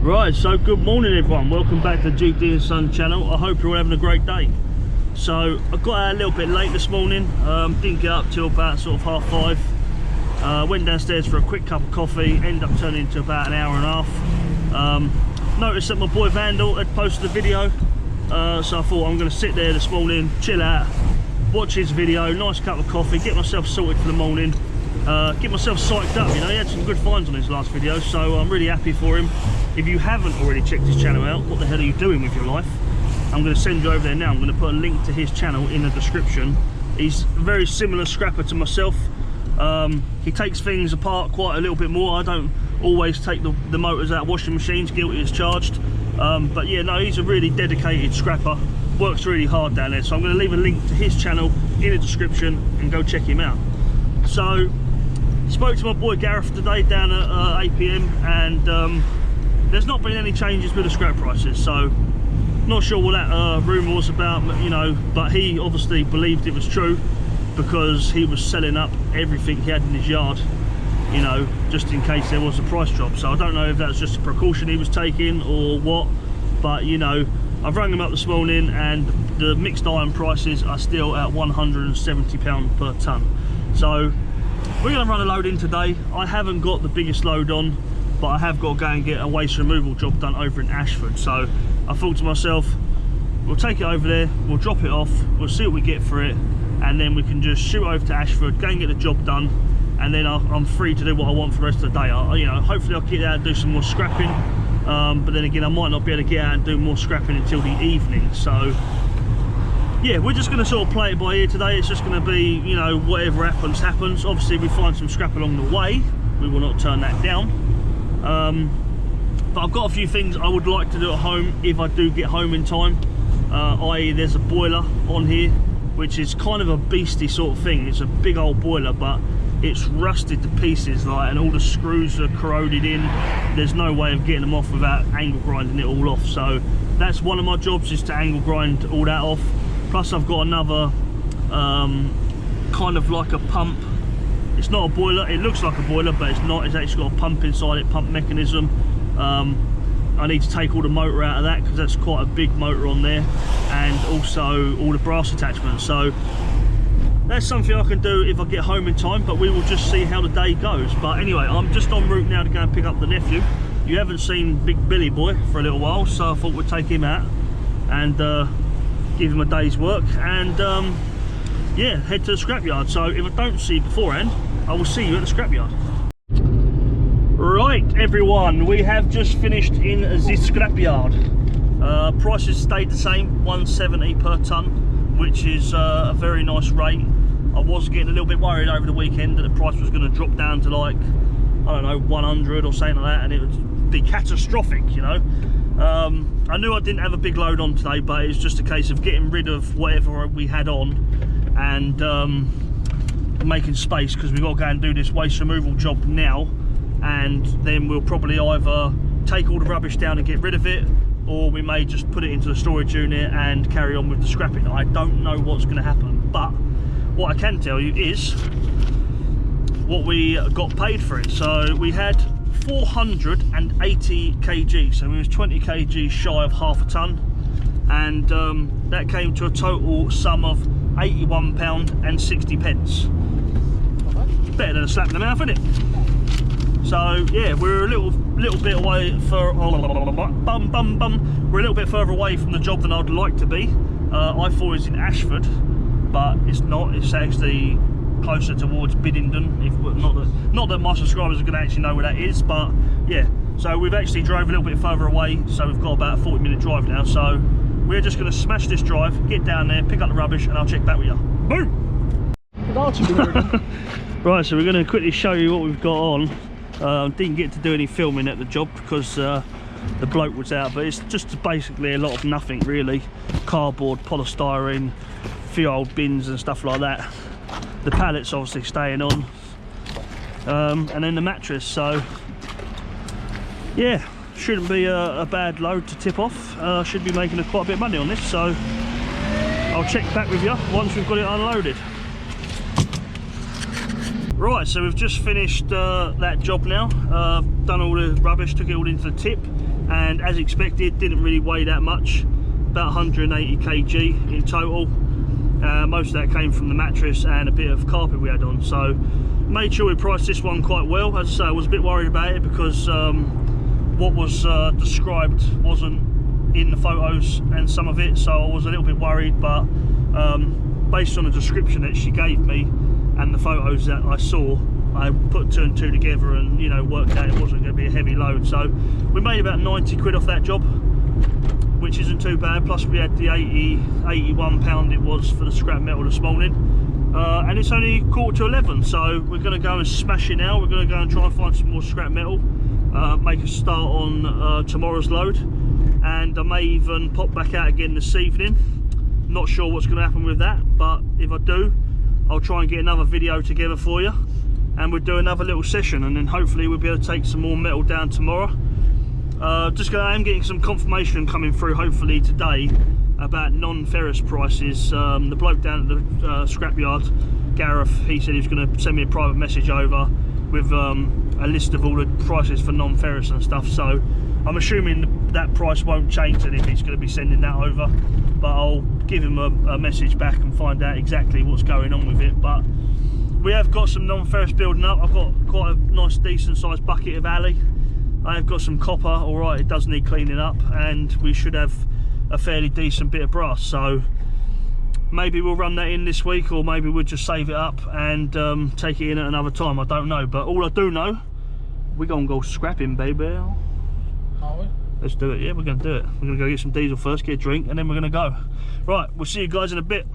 Right, so good morning everyone, welcome back to GD and Son channel. I hope you're all having a great day. So I got out a little bit late this morning, didn't get up till about sort of 5:30. Went downstairs for a quick cup of coffee, ended up turning into about an hour and a half. Noticed that my boy Vandal had posted a video, so I thought I'm going to sit there this morning, chill out, watch his video, nice cup of coffee, get myself sorted for the morning, get myself psyched up. You know, he had some good finds on his last video, so I'm really happy for him. If you haven't already checked his channel out, what the hell are you doing with your life? I'm going to send you over there now. I'm going to put a link to his channel in the description. He's a very similar scrapper to myself. He takes things apart quite a little bit more. I don't always take the motors out of washing machines, guilty as charged. But yeah, no, he's a really dedicated scrapper, works really hard down there. So I'm going to leave a link to his channel in the description and go check him out. So spoke to my boy Gareth today down at 8 PM, and there's not been any changes with the scrap prices, so not sure what that rumour was about, you know, but he obviously believed it was true because he was selling up everything he had in his yard, you know, just in case there was a price drop. So I don't know if that's just a precaution he was taking or what, but you know, I've rung him up this morning and the mixed iron prices are still at £170 per tonne. So we're going to run a load in today. I haven't got the biggest load on, but I have got to go and get a waste removal job done over in Ashford. So I thought to myself, we'll take it over there, we'll drop it off, we'll see what we get for it, and then we can just shoot over to Ashford, go and get the job done, and then I'm free to do what I want for the rest of the day. You know, hopefully I'll get out and do some more scrapping, but then again I might not be able to get out and do more scrapping until the evening. So yeah, we're just going to sort of play it by ear today. It's just going to be, you know, whatever happens happens. Obviously we find some scrap along the way, we will not turn that down. But I've got a few things I would like to do at home if I do get home in time, i.e. there's a boiler on here which is kind of a beastly sort of thing. It's a big old boiler, but it's rusted to pieces, like, and all the screws are corroded in. There's no way of getting them off without angle grinding it all off. So that's one of my jobs, is to angle grind all that off. Plus I've got another kind of like a pump. It's not a boiler, it looks like a boiler, but it's not. It's actually got a pump inside it, pump mechanism. I need to take all the motor out of that because that's quite a big motor on there, and also all the brass attachments. So that's something I can do if I get home in time, but we will just see how the day goes. But anyway, I'm just en route now to go and pick up the nephew. You haven't seen Big Billy Boy for a little while, so I thought we'd take him out and give him a day's work, and yeah, head to the scrapyard. So if I don't see you beforehand, I will see you at the scrapyard. Right everyone, we have just finished in the scrapyard. Prices stayed the same, 170 per tonne, which is a very nice rate. I was getting a little bit worried over the weekend that the price was going to drop down to, like, I don't know, 100 or something like that, and it would be catastrophic, you know. I knew I didn't have a big load on today, but it's just a case of getting rid of whatever we had on and making space, because we've got to go and do this waste removal job now, and then we'll probably either take all the rubbish down and get rid of it, or we may just put it into the storage unit and carry on with the scrapping. I don't know what's going to happen, but what I can tell you is what we got paid for it. So we had 480 kg, so we was 20 kg shy of half a tonne, and that came to a total sum of £81.60. Better than a slap in the mouth, isn't it? So yeah, we're a little bit away for we're a little bit further away from the job than I'd like to be. I thought it was in Ashford, but it's not. It's actually closer towards Biddington. If not that my subscribers are going to actually know where that is, but yeah. So we've actually drove a little bit further away, so we've got about a 40-minute drive now. So we're just going to smash this drive, get down there, pick up the rubbish, and I'll check back with you. Boom! Right, so we're going to quickly show you what we've got on. Didn't get to do any filming at the job because the bloke was out, but it's just basically a lot of nothing really. Cardboard, polystyrene, a few old bins and stuff like that. The pallets obviously staying on, and then the mattress. So yeah, shouldn't be a bad load to tip off. Should be making quite a bit of money on this, so I'll check back with you once we've got it unloaded. Right, so we've just finished that job now. done all the rubbish, took it all into the tip, and as expected, didn't really weigh that much, about 180 kg in total. Most of that came from the mattress and a bit of carpet we had on, so made sure we priced this one quite well. As I say, I was a bit worried about it because what was described wasn't in the photos and some of it, so I was a little bit worried, but based on the description that she gave me and the photos that I saw, I put 2 and 2 together and, you know, worked out it wasn't going to be a heavy load. So we made about 90 quid off that job, which isn't too bad. Plus we had the 81 pound it was for the scrap metal this morning, and it's only 11:15, so we're going to go and smash it now. We're going to go and try and find some more scrap metal, make a start on tomorrow's load, and I may even pop back out again this evening. Not sure what's going to happen with that, but if I do, I'll try and get another video together for you, and we'll do another little session, and then hopefully we'll be able to take some more metal down tomorrow. I am getting some confirmation coming through hopefully today about non-ferrous prices. The bloke down at the scrapyard, Gareth, he said he was going to send me a private message over with a list of all the prices for non-ferrous and stuff, so I'm assuming that price won't change then if he's going to be sending that over, but I'll give him a message back and find out exactly what's going on with it. But we have got some non-ferrous building up. I've got quite a nice decent sized bucket of alley. I have got some copper, alright, it does need cleaning up, and we should have a fairly decent bit of brass, so maybe we'll run that in this week, or maybe we'll just save it up and take it in at another time. I don't know, but all I do know, we're gonna go scrapping, baby. Are we? Let's do it. Yeah, we're gonna do it. We're gonna go get some diesel first, get a drink, and then we're gonna go. Right, we'll see you guys in a bit.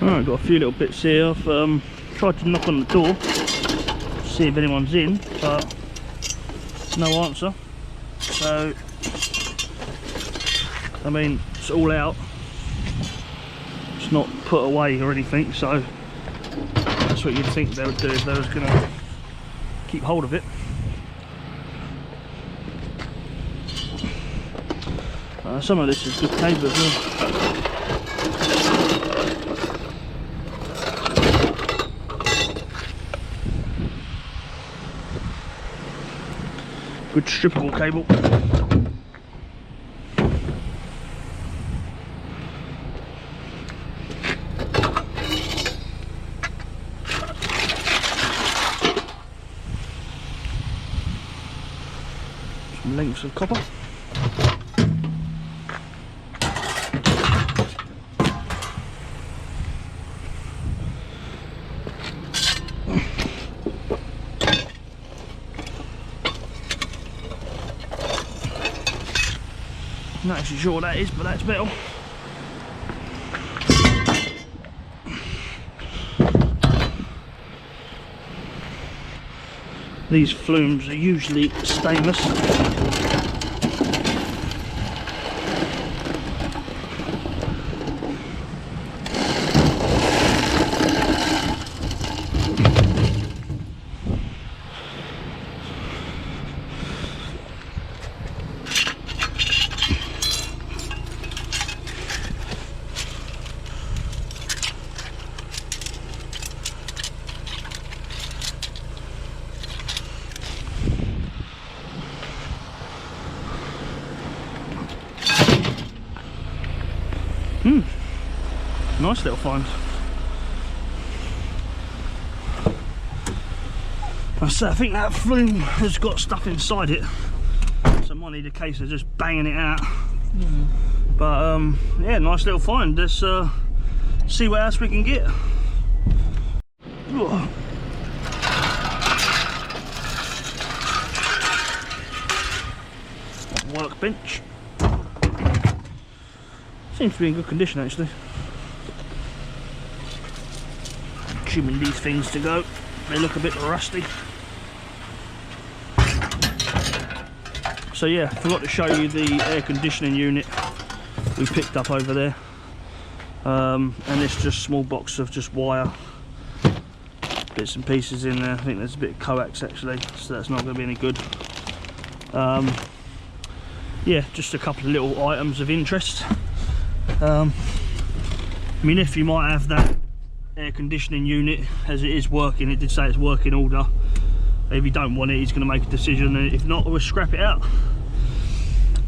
Alright, got a few little bits here. I've tried to knock on the door, see if anyone's in, but no answer. So I mean, it's all out, it's not put away or anything, so that's what you'd think they would do if they was going to keep hold of it. Some of this is good cable as well. Good strippable cable. Some lengths of copper. Not actually sure what that is, but that's metal. These flumes are usually stainless. Nice little find. I think that flume has got stuff inside it, so might need a case of just banging it out. But yeah, nice little find. Let's see what else we can get. Workbench seems to be in good condition actually. Assuming these things to go, they look a bit rusty. So yeah, forgot to show you the air conditioning unit we picked up over there, and it's just a small box of just wire, bits and pieces in there. I think there's a bit of coax actually, so that's not going to be any good. Yeah, just a couple of little items of interest. I mean, if you might have that air conditioning unit, as it is working, it did say it's working order, If you don't want it, he's going to make a decision, and if not, we'll scrap it out.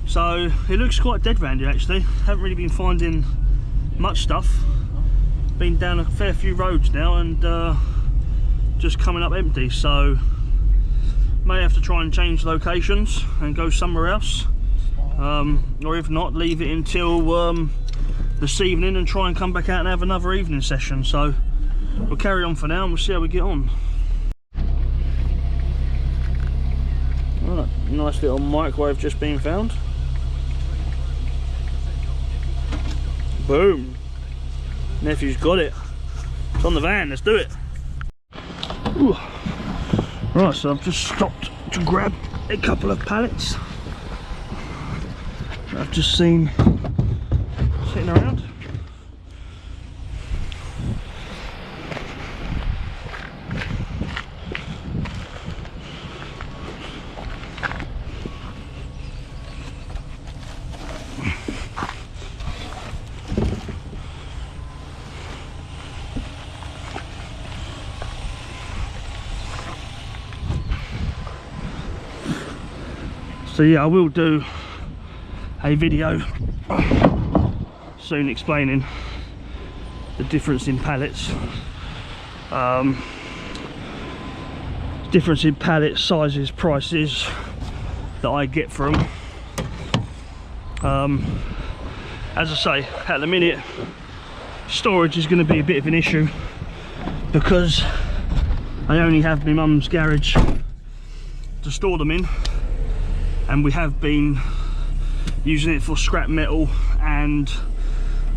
So it looks quite dead round here actually. Haven't really been finding much stuff. Been down a fair few roads now and just coming up empty, so may have to try and change locations and go somewhere else, or if not, leave it until this evening and try and come back out and have another evening session. So we'll carry on for now and we'll see how we get on. Right, nice little microwave just been found. Boom, nephew's got it. It's on the van, let's do it. Ooh. Right, so I've just stopped to grab a couple of pallets I've just seen sitting around. So yeah, I will do a video soon explaining the difference in pallets, difference in pallet sizes, prices that I get for them. As I say, at the minute storage is going to be a bit of an issue because I only have my mum's garage to store them in, and we have been using it for scrap metal and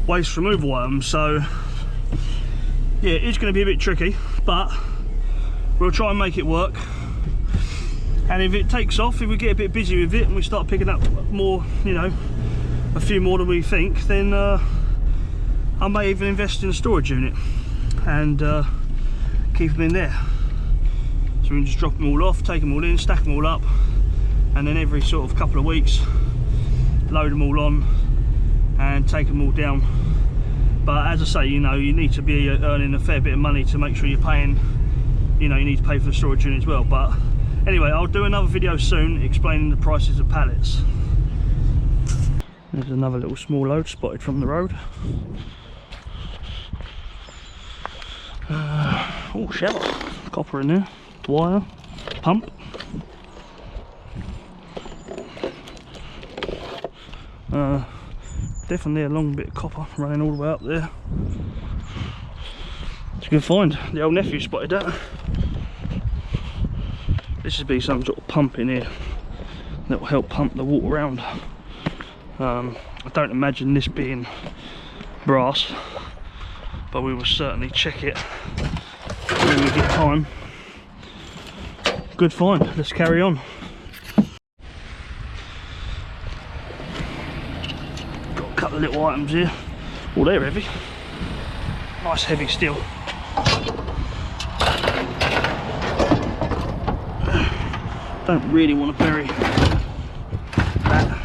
waste removal items. So yeah, it's going to be a bit tricky, but we'll try and make it work. And if it takes off, if we get a bit busy with it and we start picking up more, you know, a few more than we think, then I may even invest in a storage unit and keep them in there. So we can just drop them all off, take them all in, stack them all up, and then every sort of couple of weeks load them all on and take them all down. But as I say, you know, you need to be earning a fair bit of money to make sure you're paying, you know, you need to pay for the storage unit as well. But anyway, I'll do another video soon explaining the prices of pallets. There's another little small load spotted from the road. Oh, shell, copper in there, wire, pump. Definitely a long bit of copper running all the way up there. It's a good find. The old nephew spotted that. This should be some sort of pump in here that will help pump the water around. I don't imagine this being brass, but we will certainly check it when we get time. Good find. Let's carry on. Couple of little items here. Oh, they're heavy. Nice heavy steel. Don't really want to bury that.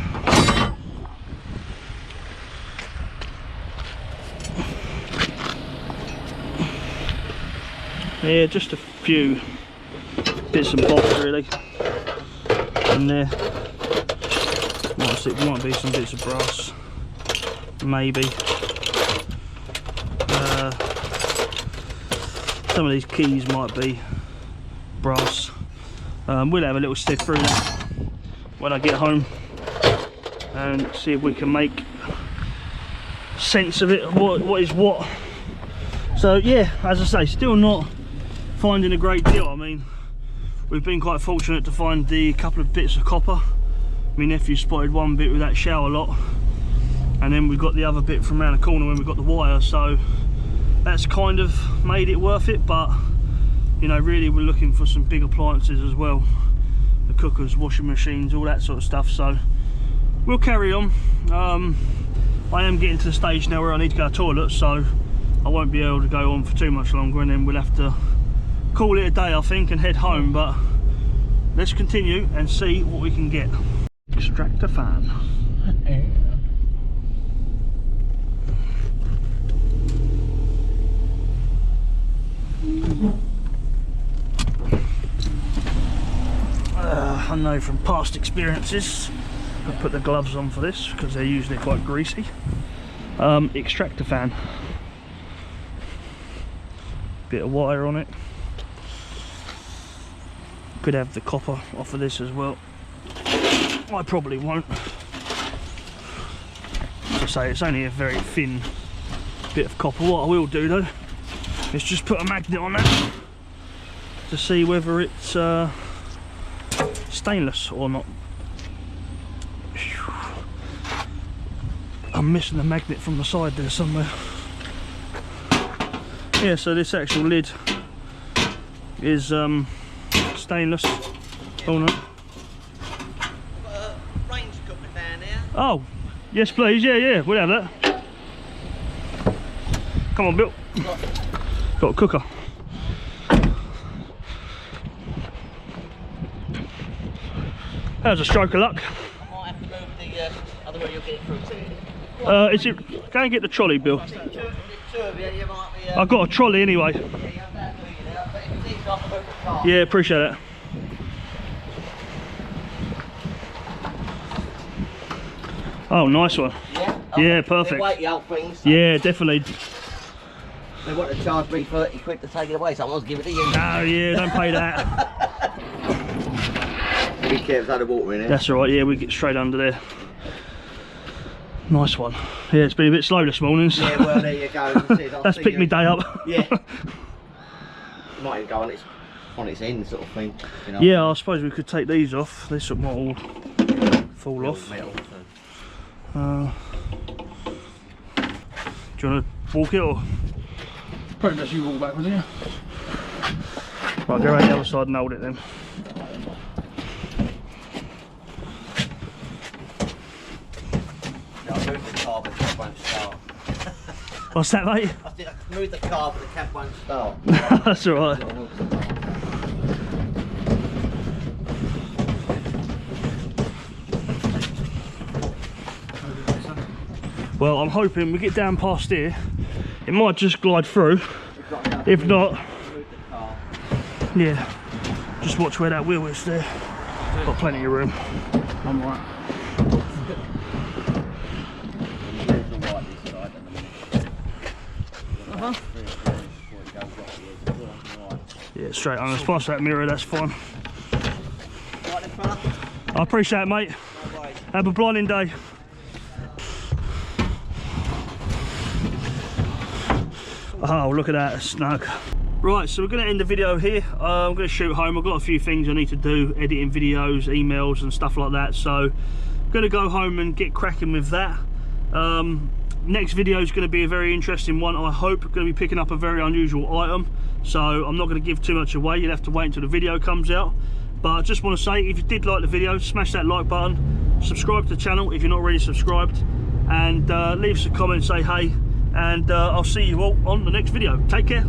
Yeah, just a few bits and bobs really in there. Might be some bits of brass. Maybe some of these keys might be brass. We'll have a little sift through that when I get home and see if we can make sense of it, what is what. So yeah, as I say, still not finding a great deal. I mean, we've been quite fortunate to find the couple of bits of copper. My nephew spotted one bit with that shower lot, and then we've got the other bit from around the corner when we've got the wire, so that's kind of made it worth it. But you know, really we're looking for some big appliances as well, the cookers, washing machines, all that sort of stuff. So we'll carry on. I am getting to the stage now where I need to go to the toilet, so I won't be able to go on for too much longer, and then we'll have to call it a day I think and head home. But let's continue and see what we can get. Extractor fan. I know from past experiences, I put the gloves on for this because they're usually quite greasy. Extractor fan, bit of wire on it. Could have the copper off of this as well. I probably won't. As I say, it's only a very thin bit of copper. What I will do though is just put a magnet on that to see whether it's stainless or not. I'm missing the magnet from the side there somewhere. Yeah, so this actual lid is stainless. Oh no. Got a range cooker down here. Oh, yes please, yeah, we'll have that. Come on, Bill. Got a cooker. How's a stroke of luck? I might have to move the other way you'll get it through to. Is it? Go and get the trolley, Bill. Two of you, you might be. I've got a trolley anyway. Yeah, you have that to you now, but if it's easy, I can move the car. Yeah, appreciate it. Oh, nice one. Yeah? Yeah, perfect. Weighty old things. So Yeah, definitely. they want to charge me 30 quid to take it away, so I must give it to you. No, yeah, don't pay that. Be careful, had a water in it. That's all right. Yeah, we get straight under there. Nice one. Yeah, it's been a bit slow this morning. So. Yeah, well, there you go. That's picked me day up. Yeah. It might even go on its end, sort of thing. You know? Yeah, I suppose we could take these off. This might all fall off. Metal, so. Do you want to walk it or? Probably best you walk backwards, yeah. Right, go around the other side and hold it then. Yeah, I moved the car, but the cab won't start. What's that, mate? I think I moved the car, but the cab won't start. That's all right. Well, I'm hoping we get down past here. It might just glide through. If not, yeah, just watch where that wheel is there. Got plenty of room. I'm right. Yeah, straight on. As past that mirror, that's fine. I appreciate it, mate. Have a blinding day. Oh, look at that, snug. Right, so we're going to end the video here. I'm going to shoot home. I've got a few things I need to do, editing videos, emails and stuff like that. So I'm going to go home and get cracking with that. Next video is going to be a very interesting one. I hope going to be picking up a very unusual item. So I'm not going to give too much away. You'll have to wait until the video comes out. But I just want to say, if you did like the video, smash that like button. Subscribe to the channel if you're not already subscribed. And leave us a comment, say hey. And I'll see you all on the next video. Take care.